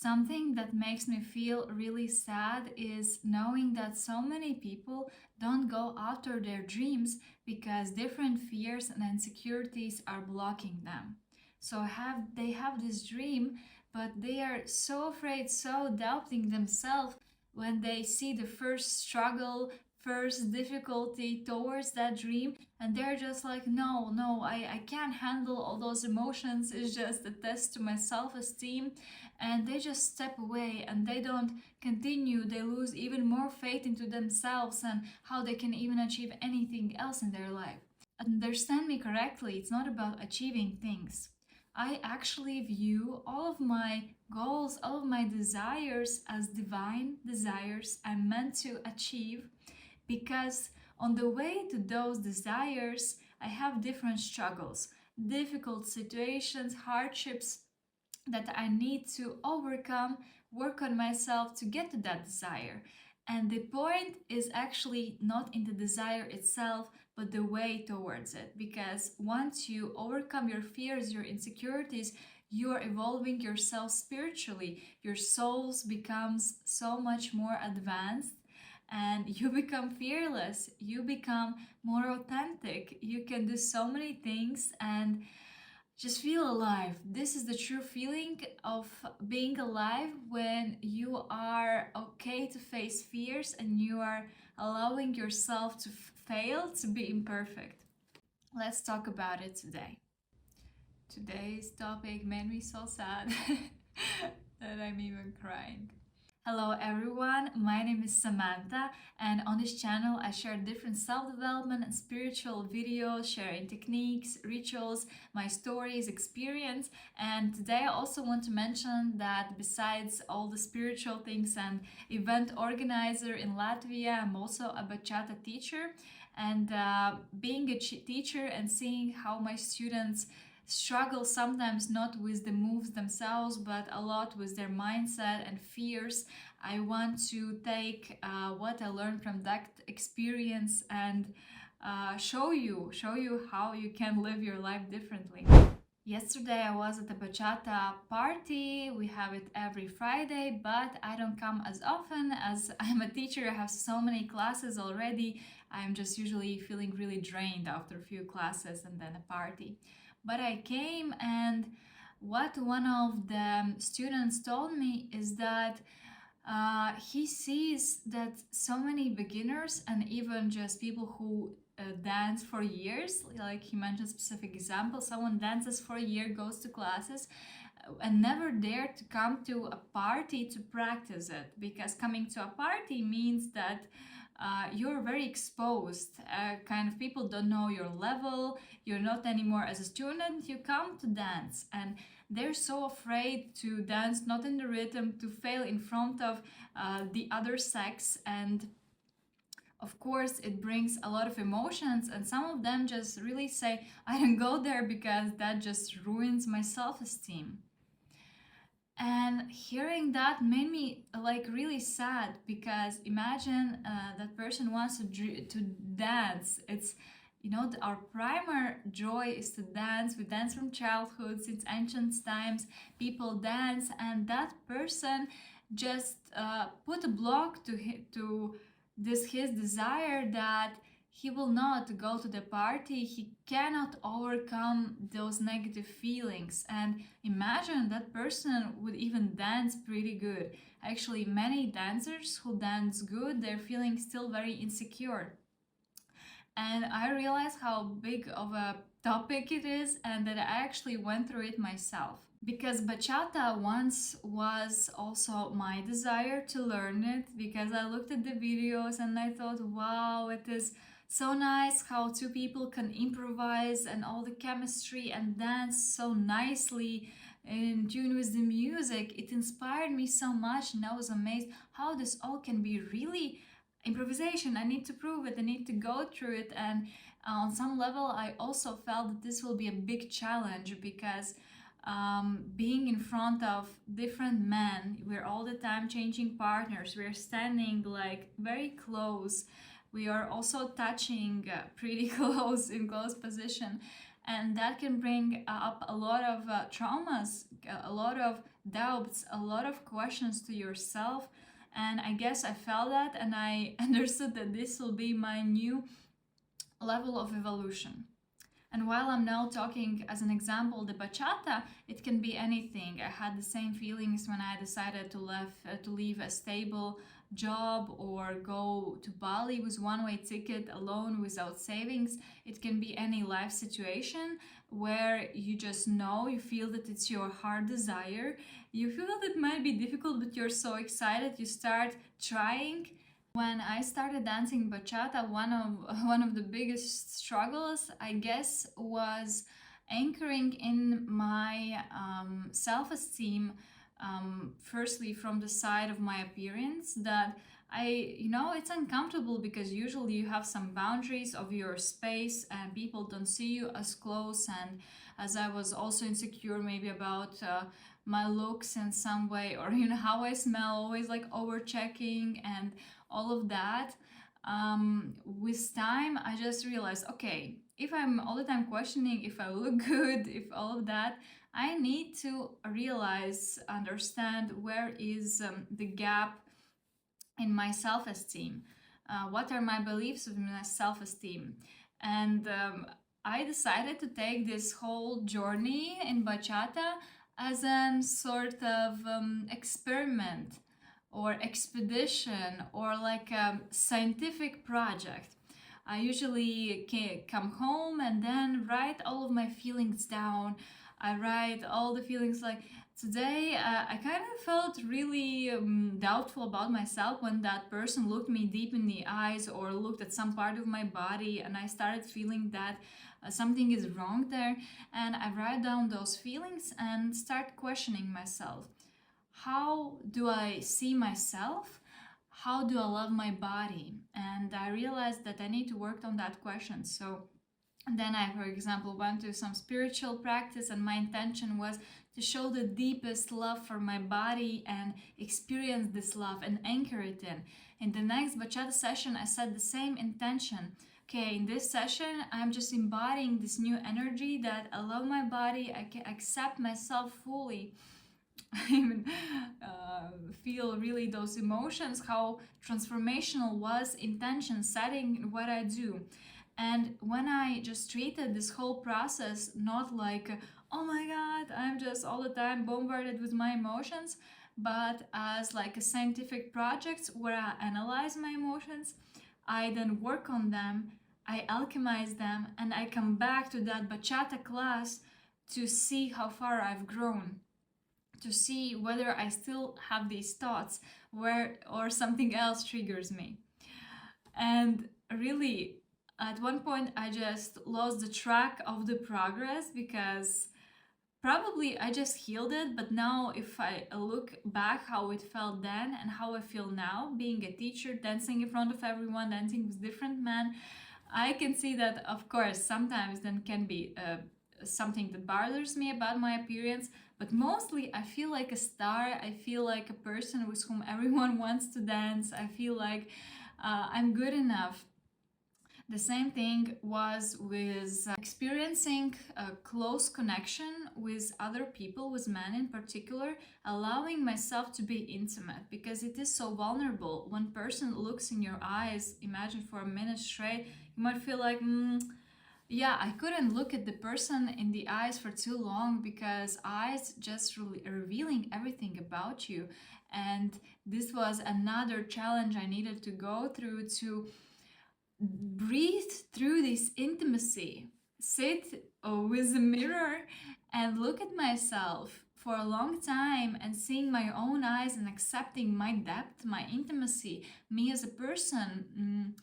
Something that makes me feel really sad is knowing that so many people don't go after their dreams because different fears and insecurities are blocking them. So they have this dream, but they are so afraid, so doubting themselves when they see the first struggle, first difficulty towards that dream, and they're just like, no, I can't handle all those emotions. It's just a test to my self-esteem, and they just step away and they don't continue. They lose even more faith into themselves and how they can even achieve anything else in their life. Understand me correctly, it's not about achieving things. I actually view all of my goals, all of my desires as divine desires I'm meant to achieve, because on the way to those desires, I have different struggles, difficult situations, hardships that I need to overcome, work on myself to get to that desire. And the point is actually not in the desire itself, but the way towards it. Because once you overcome your fears, your insecurities, you are evolving yourself spiritually. Your souls becomes so much more advanced, and you become fearless. You become more authentic. You can do so many things and just feel alive. This is the true feeling of being alive, when you are okay to face fears and you are allowing yourself to fail, to be imperfect. Let's talk about it today. Today's topic made me so sad that I'm even crying. Hello everyone, my name is Samantha, and on this channel I share different self-development and spiritual videos, sharing techniques, rituals, my stories, experience. And today I also want to mention that besides all the spiritual things and event organizer in Latvia, I'm also a Bachata teacher. And being a teacher and seeing how my students struggle sometimes not with the moves themselves, but a lot with their mindset and fears, I want to take what I learned from that experience and show you how you can live your life differently. Yesterday I was at a bachata party. We have it every Friday, but I don't come as often as I'm a teacher. I have so many classes already. I'm just usually feeling really drained after a few classes and then a party. But I came, and what one of the students told me is that he sees that so many beginners and even just people who dance for years, like he mentioned specific example, someone dances for a year, goes to classes, and never dare to come to a party to practice it, because coming to a party means that you're very exposed. Kind of people don't know your level. You're not anymore as a student. You come to dance, and they're so afraid to dance not in the rhythm, to fail in front of the other sex. And of course, it brings a lot of emotions, and some of them just really say, I don't go there because that just ruins my self-esteem. And hearing that made me like really sad, because imagine that person wants to dance. It's, you know, our primary joy is to dance. We dance from childhood, since ancient times people dance, and that person just put a block to his desire, that he will not go to the party. He cannot overcome those negative feelings. And imagine that person would even dance pretty good. Actually, many dancers who dance good, they're feeling still very insecure. And I realized how big of a topic it is, and that I actually went through it myself. Because bachata once was also my desire to learn it, because I looked at the videos and I thought, wow, it is so nice how two people can improvise, and all the chemistry and dance so nicely in tune with the music. It inspired me so much, and I was amazed how this all can be really improvisation. I need to prove it, I need to go through it. And on some level I also felt that this will be a big challenge, because being in front of different men, we're all the time changing partners, we're standing like very close, we are also touching pretty close, in close position, and that can bring up a lot of traumas, a lot of doubts, a lot of questions to yourself. And I guess I felt that, and I understood that this will be my new level of evolution. And while I'm now talking as an example, the bachata, it can be anything. I had the same feelings when I decided to leave a stable job or go to Bali with one-way ticket alone without savings. It can be any life situation where you just know, you feel that it's your heart desire. You feel that it might be difficult, but you're so excited, you start trying. When I started dancing bachata, one of the biggest struggles, I guess, was anchoring in my self-esteem. Firstly, from the side of my appearance, that it's uncomfortable because usually you have some boundaries of your space and people don't see you as close. And as I was also insecure, maybe about my looks in some way, or how I smell, always like over checking and all of that. With time, I just realized, okay, if I'm all the time questioning if I look good, if all of that, I need to realize, understand where is the gap in my self-esteem. What are my beliefs of my self-esteem? And I decided to take this whole journey in bachata as a sort of experiment or expedition or like a scientific project. I usually come home and then write all of my feelings down. I write all the feelings like today I kind of felt really doubtful about myself when that person looked me deep in the eyes or looked at some part of my body, and I started feeling that something is wrong there. And I write down those feelings and start questioning myself. How do I see myself? How do I love my body? And I realized that I need to work on that question. So then I, for example, went to some spiritual practice, and my intention was to show the deepest love for my body and experience this love and anchor it in. In the next bachata session, I set the same intention. Okay, in this session, I'm just embodying this new energy that I love my body, I can accept myself fully. I even feel really those emotions, how transformational was intention setting what I do. And when I just treated this whole process not like, oh my god, I'm just all the time bombarded with my emotions, but as like a scientific project where I analyze my emotions, I then work on them, I alchemize them, and I come back to that bachata class to see how far I've grown, to see whether I still have these thoughts where or something else triggers me. And really, at one point I just lost the track of the progress because probably I just healed it. But now if I look back how it felt then and how I feel now, being a teacher, dancing in front of everyone, dancing with different men, I can see that of course sometimes then can be something that bothers me about my appearance, but mostly I feel like a star. I feel like a person with whom everyone wants to dance. I feel like I'm good enough. The same thing was with experiencing a close connection with other people, with men in particular, allowing myself to be intimate, because it is so vulnerable. One person looks in your eyes, imagine for a minute straight, you might feel like, yeah, I couldn't look at the person in the eyes for too long because eyes just really revealing everything about you. And this was another challenge I needed to go through, to breathe through this intimacy, sit with a mirror and look at myself for a long time and seeing my own eyes and accepting my depth, my intimacy, me as a person.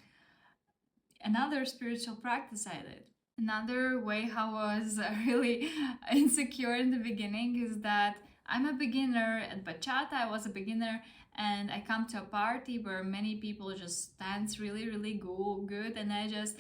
Another spiritual practice I did. Another way how I was really insecure in the beginning is that I'm a beginner at bachata. I was a beginner, and I come to a party where many people just dance really, really good, and I just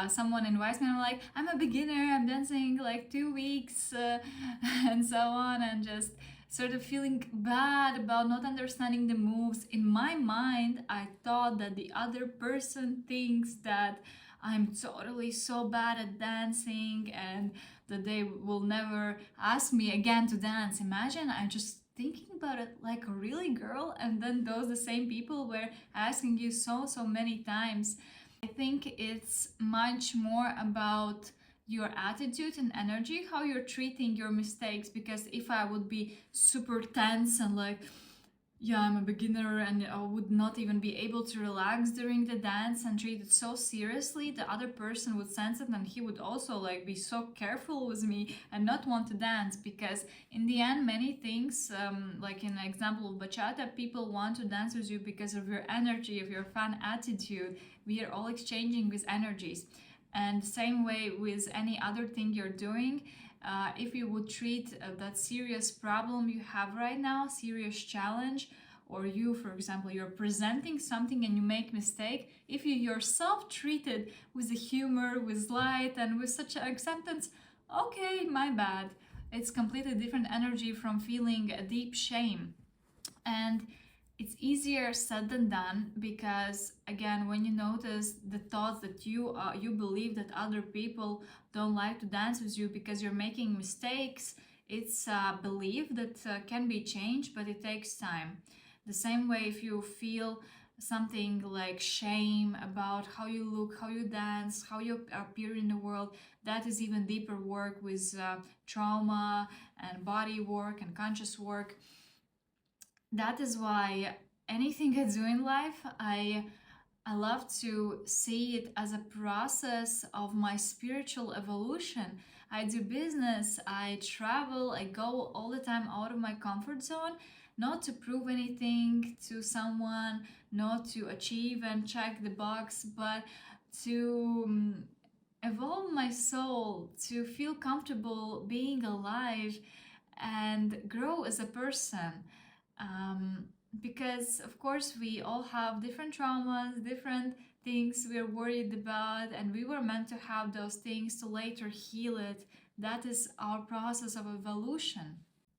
someone invites me, and I'm like, I'm a beginner, I'm dancing like 2 weeks, and so on, and just sort of feeling bad about not understanding the moves. In my mind, I thought that the other person thinks that I'm totally so bad at dancing and that they will never ask me again to dance. Imagine I'm just thinking about it like a really girl, and then those the same people were asking you so many times. I think it's much more about your attitude and energy, how you're treating your mistakes. Because if I would be super tense and like, yeah, I'm a beginner and I would not even be able to relax during the dance and treat it so seriously, the other person would sense it and he would also like be so careful with me and not want to dance. Because in the end, many things, like in the example of bachata, people want to dance with you because of your energy, of your fun attitude. We are all exchanging with energies. And same way with any other thing you're doing, if you would treat that serious problem you have right now, serious challenge, or you, for example, you're presenting something and you make mistake, if you yourself treat it with a humor, with light, and with such acceptance, okay, my bad. It's completely different energy from feeling a deep shame. And it's easier said than done, because again, when you notice the thoughts that you believe that other people don't like to dance with you because you're making mistakes, it's a belief that can be changed, but it takes time. The same way, if you feel something like shame about how you look, how you dance, how you appear in the world, that is even deeper work with trauma and body work and conscious work. That is why anything I do in life, I love to see it as a process of my spiritual evolution. I do business, I travel, I go all the time out of my comfort zone, not to prove anything to someone, not to achieve and check the box, but to evolve my soul, to feel comfortable being alive and grow as a person. Um, because, of course, we all have different traumas, different things we're worried about, and we were meant to have those things to later heal it. That is our process of evolution.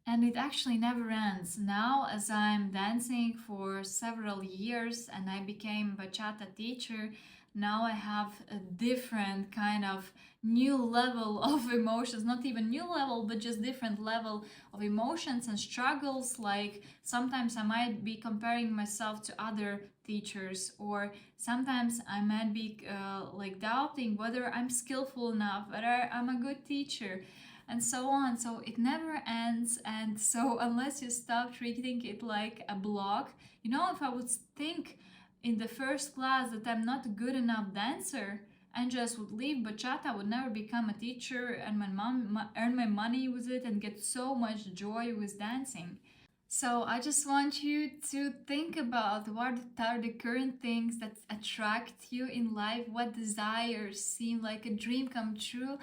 And it actually never ends. Now, as I'm dancing for several years and I became bachata teacher, now I have a different kind of new level of emotions, not even new level, but just different level of emotions and struggles. Like sometimes I might be comparing myself to other teachers, or sometimes I might be like doubting whether I'm skillful enough, whether I'm a good teacher, and so on. So it never ends. And so, unless you stop treating it like a block, if I would think in the first class that I'm not a good enough dancer and just would leave bachata, I would never become a teacher and my mom earn my money with it and get so much joy with dancing. So I just want you to think about what are the current things that attract you in life, what desires seem like a dream come true,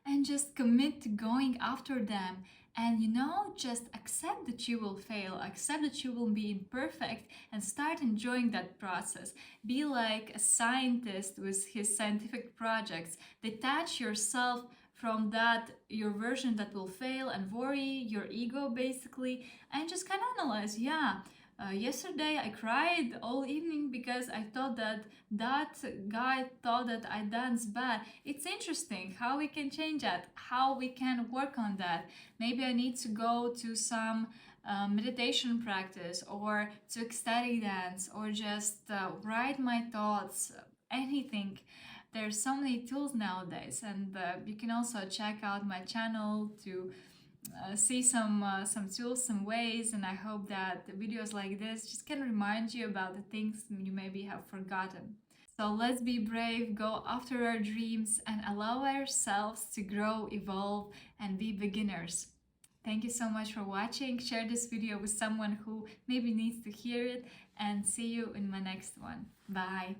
and just commit to going after them. And just accept that you will fail, accept that you will be imperfect, and start enjoying that process. Be like a scientist with his scientific projects. Detach yourself from that, your version that will fail and worry, your ego basically, and just kind of analyze, yeah. Yesterday I cried all evening because I thought that guy thought that I danced bad. It's interesting how we can change that, how we can work on that. Maybe I need to go to some meditation practice, or to ecstatic dance, or just write my thoughts, anything. There's so many tools nowadays, and you can also check out my channel to see some tools, some ways. And I hope that videos like this just can remind you about the things you maybe have forgotten. So let's be brave, go after our dreams, and allow ourselves to grow, evolve, and be beginners. Thank you so much for watching. Share this video with someone who maybe needs to hear it, and see you in my next one. Bye.